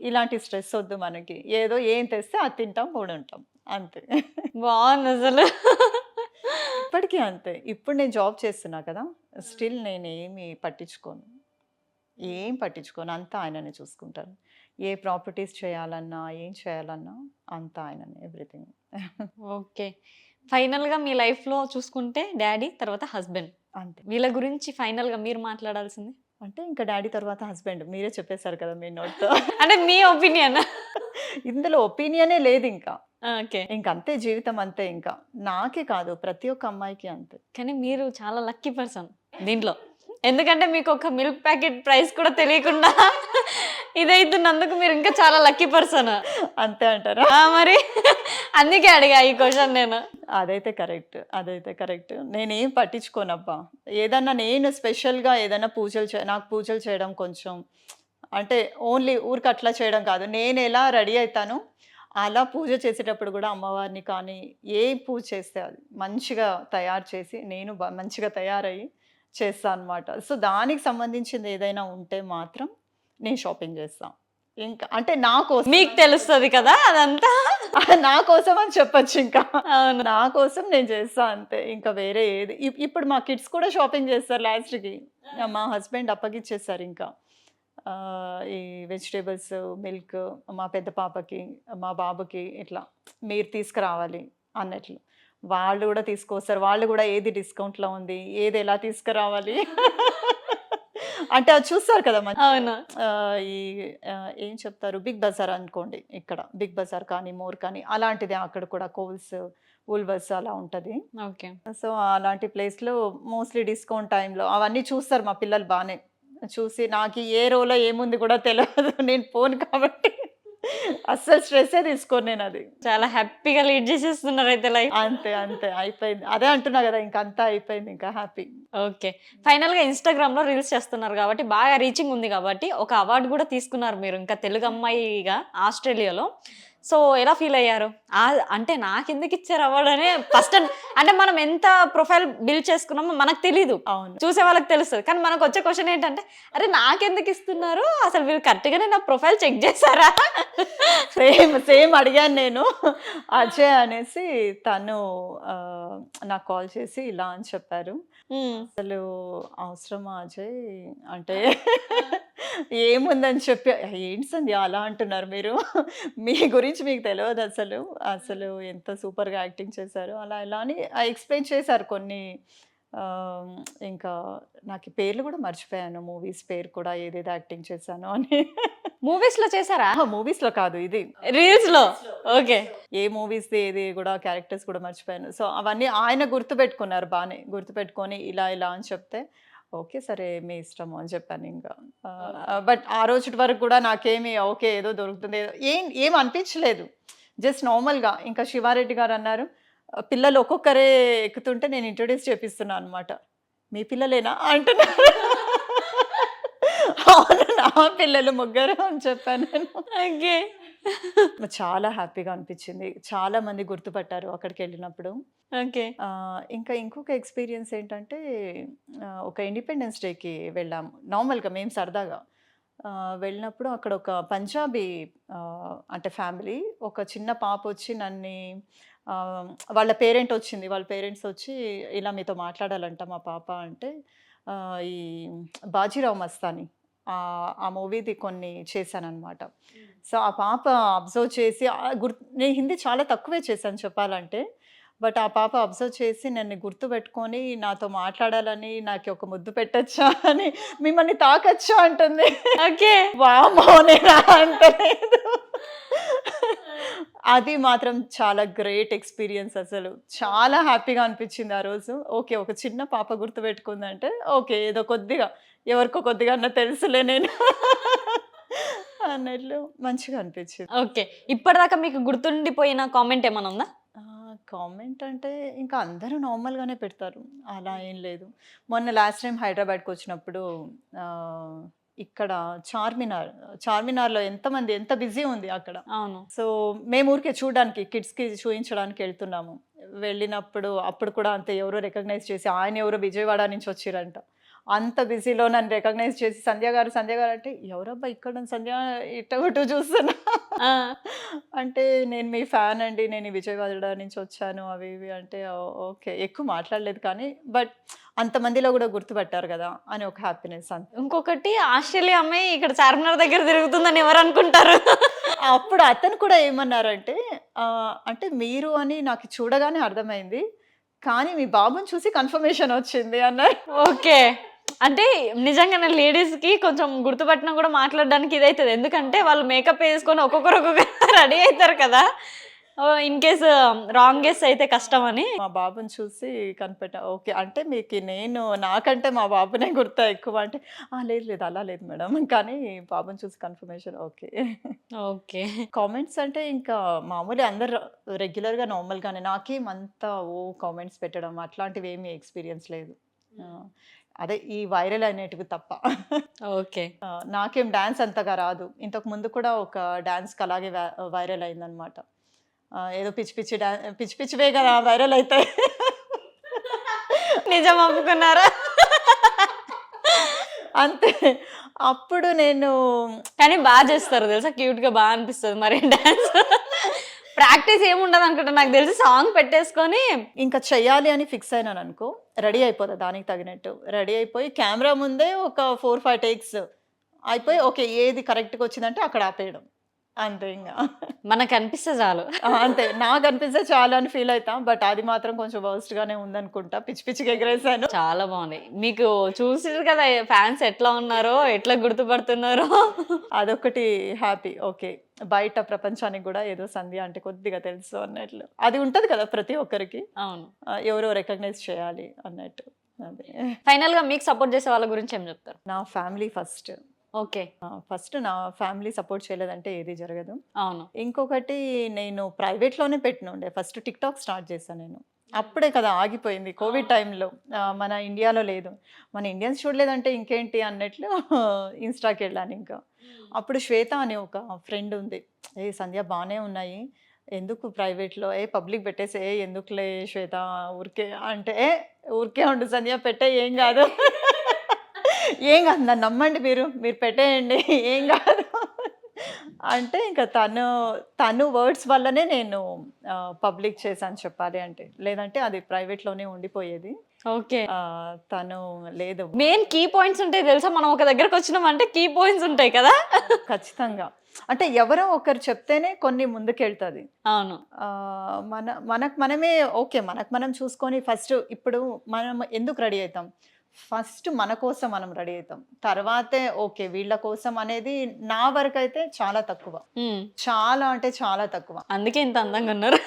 ఇలాంటి స్ట్రెస్ వద్దు మనకి, ఏదో ఏం తెస్తే అది తింటాం కూడా ఉంటాం అంతే. బాగుంది అసలు. ఇప్పటికీ అంతే. ఇప్పుడు నేను జాబ్ చేస్తున్నా కదా, స్టిల్ నేను ఏం పట్టించుకోను, అంతా ఆయననే చూసుకుంటాను. ఏ ప్రాపర్టీస్ చేయాలన్నా ఏం చేయాలన్నా అంతా ఆయననే, ఎవ్రీథింగ్. ఓకే. ఫైనల్గా మీ లైఫ్లో చూసుకుంటే డాడీ తర్వాత హస్బెండ్, అంతే. వీళ్ళ గురించి ఫైనల్గా మీరు మాట్లాడాల్సింది అంటే ఇంకా డాడీ తర్వాత హస్బెండ్, మీరే చెప్పేశారు కదా మీ నోట్తో. అంటే మీ ఒపీనియన్. ఇందులో ఒపీనియనే లేదు ఇంకా, ఓకే. ఇంకంతే జీవితం అంతే. ఇంకా నాకే కాదు ప్రతి ఒక్క అమ్మాయికి అంతే. కానీ మీరు చాలా లక్కీ పర్సన్ దీంట్లో, ఎందుకంటే మీకు ఒక మిల్క్ ప్యాకెట్ ప్రైస్ కూడా తెలియకుండా ఇదైతున్నందుకు మీరు ఇంకా చాలా లక్కీ పర్సన్. అంతే అంటారా? మరి అందుకే అడిగా ఈ క్వశ్చన్ నేను. అదైతే కరెక్ట్. నేనేం పట్టించుకోనబ్బా. ఏదన్నా నేను స్పెషల్గా ఏదైనా నాకు పూజలు చేయడం కొంచెం అంటే ఓన్లీ ఊరికి అట్లా చేయడం కాదు, నేను ఎలా రెడీ అవుతానో అలా పూజ చేసేటప్పుడు కూడా అమ్మవారిని కానీ ఏ పూజ చేస్తే అది మంచిగా తయారు చేసి నేను మంచిగా తయారయ్యి చేస్తాను అనమాట. సో దానికి సంబంధించింది ఏదైనా ఉంటే మాత్రం నేను షాపింగ్ చేస్తాను. ఇంకా అంటే నా కోసం, మీకు తెలుస్తుంది కదా అదంతా, నా కోసం అని చెప్పొచ్చు. ఇంకా అవును. నా కోసం నేను చేస్తా అంతే, ఇంకా వేరే ఏది. ఇప్పుడు మా కిడ్స్ కూడా షాపింగ్ చేస్తారు లాస్ట్కి, మా హస్బెండ్ అప్పగిచ్చేస్తారు ఇంకా ఈ వెజిటేబుల్స్, మిల్క్ మా పెద్ద పాపకి మా బాబుకి ఇట్లా మీరు తీసుకురావాలి అన్నట్లు. వాళ్ళు కూడా తీసుకొస్తారు, వాళ్ళు కూడా ఏది డిస్కౌంట్లో ఉంది ఏది ఎలా తీసుకురావాలి అంటే అది చూస్తారు కదా. అవును. ఈ ఏం చెప్తారు, బిగ్ బజార్ అనుకోండి, ఇక్కడ బిగ్ బజార్ కానీ మోర్ కానీ అలాంటిది, అక్కడ కూడా కోల్స్ వుల్వర్స్ అలా ఉంటుంది. ఓకే. సో అలాంటి ప్లేస్లో మోస్ట్లీ డిస్కౌంట్ టైంలో అవన్నీ చూస్తారు మా పిల్లలు బాగానే. చూసి నాకు ఏ రోలో ఏముంది కూడా తెలియదు, నేను పోను కాబట్టి అస్సలు స్ట్రెస్సే తీసుకోను నేను. అది చాలా హ్యాపీగా లీడ్ చేసేస్తున్నారు అయితే లైఫ్. అంతే అయిపోయింది. అదే అంటున్నా కదా, ఇంకంతా అయిపోయింది, ఇంకా హ్యాపీ. ఓకే. ఫైనల్గా ఇన్స్టాగ్రామ్లో రీల్స్ చేస్తున్నారు కాబట్టి బాగా రీచింగ్ ఉంది కాబట్టి ఒక అవార్డు కూడా తీసుకున్నారు మీరు, ఇంకా తెలుగు అమ్మాయిగా ఆస్ట్రేలియాలో. సో ఎలా ఫీల్ అయ్యారు? అంటే నాకు ఎందుకు ఇచ్చారు అవార్డు అని ఫస్ట్, అంటే మనం ఎంత ప్రొఫైల్ బిల్డ్ చేసుకున్నామో మనకు తెలీదు, అవును, చూసే వాళ్ళకి తెలుస్తుంది. కానీ మనకు వచ్చే క్వశ్చన్ ఏంటంటే, అరే నాకెందుకు ఇస్తున్నారు, అసలు వీళ్ళు కరెక్ట్గానే నా ప్రొఫైల్ చెక్ చేశారా? సేమ్ అడిగాను నేను. అజయ్ అనేసి తను నాకు కాల్ చేసి ఇలా అని చెప్పారు. అసలు అవసరమా అజయ్ అంటే ఏముందని చెప్పి, ఏంటి సంధ్య అలా అంటున్నారు మీరు, మీ గురించి మీకు తెలియదు అసలు ఎంత సూపర్గా యాక్టింగ్ చేశారు అలా ఇలా అని ఎక్స్ప్లెయిన్ చేశారు కొన్ని. ఇంకా నాకు పేర్లు కూడా మర్చిపోయాను, మూవీస్ పేరు కూడా ఏదేదో యాక్టింగ్ చేశాను అని. మూవీస్లో చేశారా? మూవీస్లో కాదు, ఇది రీల్స్లో. ఓకే. ఏ మూవీస్ ఏది కూడా క్యారెక్టర్స్ కూడా మర్చిపోయాను. సో అవన్నీ ఆయన గుర్తుపెట్టుకున్నారు, బాగానే గుర్తుపెట్టుకొని ఇలా అని చెప్తే ఓకే సరే మీ ఇష్టము అని చెప్పాను ఇంకా. బట్ ఆ రోజు వరకు కూడా నాకేమి ఓకే ఏదో దొరుకుతుంది ఏం అనిపించలేదు, జస్ట్ నార్మల్గా. ఇంకా శివారెడ్డి గారు అన్నారు, పిల్లలు ఒక్కొక్కరే ఎక్కుతుంటే నేను ఇంట్రొడ్యూస్ చేపిస్తున్నాను అనమాట. మీ పిల్లలేనా అంటున్నారు. అవును నా పిల్లలు ముగ్గురు అని చెప్పాను నేను. ఓకే. చాలా హ్యాపీగా అనిపించింది, చాలా మంది గుర్తుపట్టారు అక్కడికి వెళ్ళినప్పుడు. ఓకే. ఇంకా ఇంకొక ఎక్స్పీరియన్స్ ఏంటంటే, ఒక ఇండిపెండెన్స్ డేకి వెళ్ళాము నార్మల్గా మేము సరదాగా. వెళ్ళినప్పుడు అక్కడ ఒక పంజాబీ అంటే ఫ్యామిలీ, ఒక చిన్న పాప వచ్చి వాళ్ళ పేరెంట్స్ వచ్చి ఇలా మీతో మాట్లాడాలంట మా పాప అంటే, ఈ బాజీరావు మస్తాని ఆ మూవీది కొన్ని చేశానన్నమాట. సో ఆ పాప అబ్జర్వ్ చేసి నేను హిందీ చాలా తక్కువే చేశాను చెప్పాలంటే, బట్ ఆ పాప అబ్జర్వ్ చేసి నన్ను గుర్తుపెట్టుకొని నాతో మాట్లాడాలని, నాకు ఒక ముద్దు పెట్టచ్చా అని, మిమ్మల్ని తాకచ్చా అంటుంది. ఓకే. వామ్మో! నేను అంటలేదు. అది మాత్రం చాలా గ్రేట్ ఎక్స్‌పీరియన్స్ అసలు. చాలా హ్యాపీగా అనిపించింది ఆ రోజు. ఓకే. ఒక చిన్న పాప గుర్తుపెట్టుకుందంటే, ఓకే. ఏదో కొద్దిగా ఎవరికో కొద్దిగా అన్నా తెలుసులే నేను అన్నట్లు మంచిగా అనిపించింది. ఓకే. ఇప్పటిదాకా మీకు గుర్తుండిపోయిన కామెంట్ ఏమైనా ఉందా? కామెంట్ అంటే ఇంకా అందరూ నార్మల్‌గానే పెడతారు. అలా ఏం లేదు. మొన్న లాస్ట్ టైమ్ హైదరాబాద్‌కి వచ్చినప్పుడు ఇక్కడ చార్మినార్‌లో ఎంతమంది ఎంత బిజీ ఉంది అక్కడ. అవును. సో, మేము ఊరికే చూడడానికి కిడ్స్‌కి చూయించడానికి వెళ్తున్నాము. వెళ్ళినప్పుడు అప్పుడు కూడా అంతే ఎవరో రికగ్నైజ్ చేసి ఆయన ఎవరో విజయవాడ నుంచి వచ్చిర్రంట. అంత బిజీలో నన్ను రికగ్నైజ్ చేసి సంధ్య గారు అంటే ఎవరబ్బా ఇక్కడ సంధ్య ఇటు చూస్తున్నా ఆ! అంటే నేను మీ ఫ్యాన్ అండి. నేను ఈ విజయవాడ నుంచి వచ్చాను అవి ఇవి అంటే ఓకే. ఎక్కువ మాట్లాడలేదు కానీ బట్ అంతమందిలో కూడా గుర్తుపట్టారు కదా అని ఒక హ్యాపీనెస్ అంతే. ఇంకొకటి ఆస్ట్రేలియా అమ్మాయి ఇక్కడ చార్మినార్ దగ్గర తిరుగుతుందని ఎవరు అనుకుంటారు? అప్పుడు అతను కూడా ఏమన్నారంటే అంటే మీరు అని నాకు చూడగానే అర్థమైంది. కానీ మీ బాబుని చూసి కన్ఫర్మేషన్ వచ్చింది అన్నారు. ఓకే. అంటే నిజంగానే లేడీస్‌కి కొంచెం గుర్తుపట్టినా కూడా మాట్లాడడానికి ఇదైతది. ఎందుకంటే వాళ్ళు మేకప్ వేసుకొని ఒక్కొక్కరు రెడీ అయితారు కదా! ఇన్ కేస్ రాంగ్ గెస్ అయితే కష్టమని. మా బాబుని చూసి కనిపెట్టా. ఓకే. అంటే మీకు నాకంటే మా బాబునే గుర్తా ఎక్కువ అంటే, లేదు లేదు అలా లేదు మేడం. కానీ బాబుని చూసి కన్ఫర్మేషన్ ఓకే. ఓకే. కామెంట్స్ అంటే ఇంకా మామూలే అందరు రెగ్యులర్‌గా నార్మల్‌గానే. నాకేమంతా కామెంట్స్ పెట్టడం అట్లాంటివి ఏమీ ఎక్స్‌పీరియన్స్ లేదు. అదే ఈ వైరల్ అనేటివి తప్ప. ఓకే. నాకేం డాన్స్ అంతగా రాదు. ఇంతకు ముందు కూడా ఒక డాన్స్‌కి అలాగే వైరల్ అయిందనమాట. ఏదో పిచ్చి పిచ్చివే కదా వైరల్ అయితాయి. నిజం ఒప్పుకున్నారా? అంతే. అప్పుడు నేను కానీ చేస్తారు తెలుసా? క్యూట్‌గా అనిపిస్తది మరి డాన్స్. ప్రాక్టీస్ ఏముండదు అనుకుంటా నాకు తెలిసి సాంగ్ పెట్టేసుకొని ఇంకా చెయ్యాలి అని ఫిక్స్ అయినాననుకో, రెడీ అయిపోతా దానికి తగినట్టు. రెడీ అయిపోయి కెమెరా ముందే ఒక 4, 5 టేక్స్ అయిపోయి ఓకే. ఏది కరెక్ట్‌గా వచ్చిందంటే అక్కడ ఆపేయడం. అంతే ఇంగ. మనకు అనిపిస్తే చాలు. అంతే. నాకు అనిపిస్తే చాలు అని ఫీల్ అయితా. బట్ అది మాత్రం కొంచెం వర్స్ట్‌గానే ఉందనుకుంటా. పిచ్చిగా ఎగరేసాను. చాలా బాగుంది. మీకు చూసిర్రు కదా ఫ్యాన్స్ ఎట్లా ఉన్నారో, ఎట్లా గుర్తుపడుతున్నారో. అదొకటి హ్యాపీ. ఓకే. బయట ప్రపంచానికి కూడా ఏదో సంధ్య అంటే కొద్దిగా తెలుసు అన్నట్లు. అది ఉంటది కదా ప్రతి ఒక్కరికి. అవును. ఎవరో రికగ్నైజ్ చేయాలి అన్నట్టు. అదే. ఫైనల్‌గా మీకు సపోర్ట్ చేసే వాళ్ళ గురించి ఏం చెప్తారు? నా ఫ్యామిలీ ఫస్ట్. ఓకే. ఫస్ట్ నా ఫ్యామిలీ సపోర్ట్ చేయలేదంటే ఏది జరగదు. అవును. ఇంకొకటి నేను ప్రైవేట్‌లోనే పెట్టినుండే. ఫస్ట్ టిక్‌టాక్ స్టార్ట్ చేశాను నేను. అప్పుడే కదా ఆగిపోయింది కోవిడ్ టైంలో. మన ఇండియాలో లేదు. మన ఇండియన్స్ చూడలేదంటే ఇంకేంటి అన్నట్లు ఇన్‌స్టాకి వెళ్ళాను ఇంకా. అప్పుడు శ్వేత అనే ఒక ఫ్రెండ్ ఉంది. సంధ్య బానే ఉన్నాయి. ఎందుకు ప్రైవేట్‌లో పబ్లిక్ పెట్టేసి ఎందుకులే శ్వేత ఊరికే అంటే ఊరికే ఉండు సంధ్య పెట్టే ఏం కాదు. ఏం కాదు నన్ను నమ్మండి మీరు పెట్టేయండి ఏం కాదు అంటే ఇంకా తను వర్డ్స్ వల్లనే నేను పబ్లిక్ చేశాను చెప్పాలి అంటే. లేదంటే అది ప్రైవేట్‌లోనే ఉండిపోయేది. ఓకే. తను లేదు. మెయిన్ కీ పాయింట్స్ ఉంటాయి తెలుసా? మనం ఒక దగ్గరకు వచ్చినామంటే కీ పాయింట్స్ ఉంటాయి కదా! ఖచ్చితంగా. అంటే ఎవరో ఒకరు చెప్తేనే కొన్ని ముందుకెళ్తది. అవును. మనకు మనమే ఓకే. మనకు మనం చూసుకొని ఫస్ట్ ఇప్పుడు మనం ఎందుకు రెడీ అవుతాం? ఫస్ట్ మన కోసం మనం రెడీ అవుతాం. తర్వాతే ఓకే వీళ్ళ కోసం అనేది నా వరకైతే చాలా తక్కువ. చాలా అంటే చాలా తక్కువ. అందుకే ఇంత అందంగా ఉన్నారు.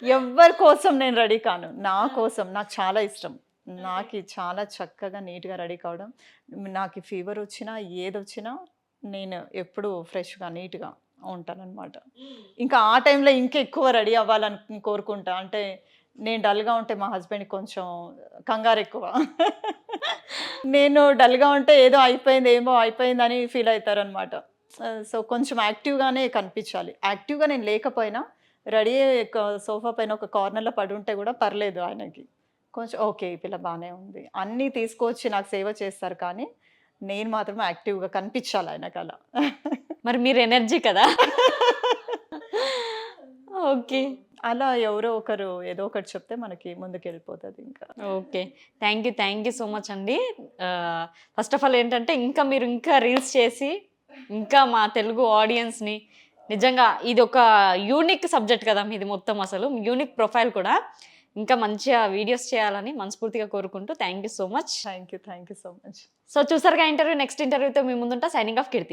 ఎవ్వరి కోసం నేను రెడీ కాను. నా కోసం నాకు చాలా ఇష్టం. నాకు చాలా చక్కగా నీట్‌గా రెడీ కావడం. నాకు ఫీవర్ వచ్చినా ఏదొచ్చినా నేను ఎప్పుడు ఫ్రెష్‌గా నీట్‌గా ఉంటానన్నమాట. ఇంకా ఆ టైంలో ఇంకా ఎక్కువ రెడీ అవ్వాలని కోరుకుంటా. అంటే నేను డల్‌గా ఉంటే మా హస్బెండ్‌కి కొంచెం కంగారు ఎక్కువ. నేను డల్‌గా ఉంటే ఏమో అయిపోయిందని ఫీల్ అవుతారనమాట. సో కొంచెం యాక్టివ్‌గానే కనిపించాలి. యాక్టివ్‌గా నేను లేకపోయినా రెడీ సోఫా పైన ఒక కార్నర్‌లో పడుంటే కూడా పర్లేదు ఆయనకి. కొంచెం ఓకే. ఈ పిల్ల బానే ఉంది. అన్నీ తీసుకొచ్చి నాకు సేవ చేస్తారు కానీ నేను మాత్రం యాక్టివ్‌గా కనిపించాలి ఆయనకలా. మరి మీరు ఎనర్జీ కదా! ఓకే. అలా ఎవరో ఒకరు ఏదో ఒకటి చెప్తే మనకి ముందుకెళ్ళిపోతది ఇంకా. Okay. Thank you so much అండి. ఫస్ట్ ఆఫ్ ఆల్ ఏంటంటే మీరు ఇంకా రీల్స్ చేసి ఇంకా మా తెలుగు ఆడియన్స్‌ని నిజంగా ఇది ఒక యూనిక్ సబ్జెక్ట్ కదా మీది మొత్తం, అసలు యూనిక్ ప్రొఫైల్ కూడా. ఇంకా మంచిగా వీడియోస్ చేయాలని మనస్ఫూర్తిగా కోరుకుంటూ thank you so much. Thank you so much. So చూసారుగా ఇంటర్వ్యూ. నెక్స్ట్ ఇంటర్వ్యూతో మీ ముందుంటా. సైనింగ్ ఆఫ్ కీర్తి.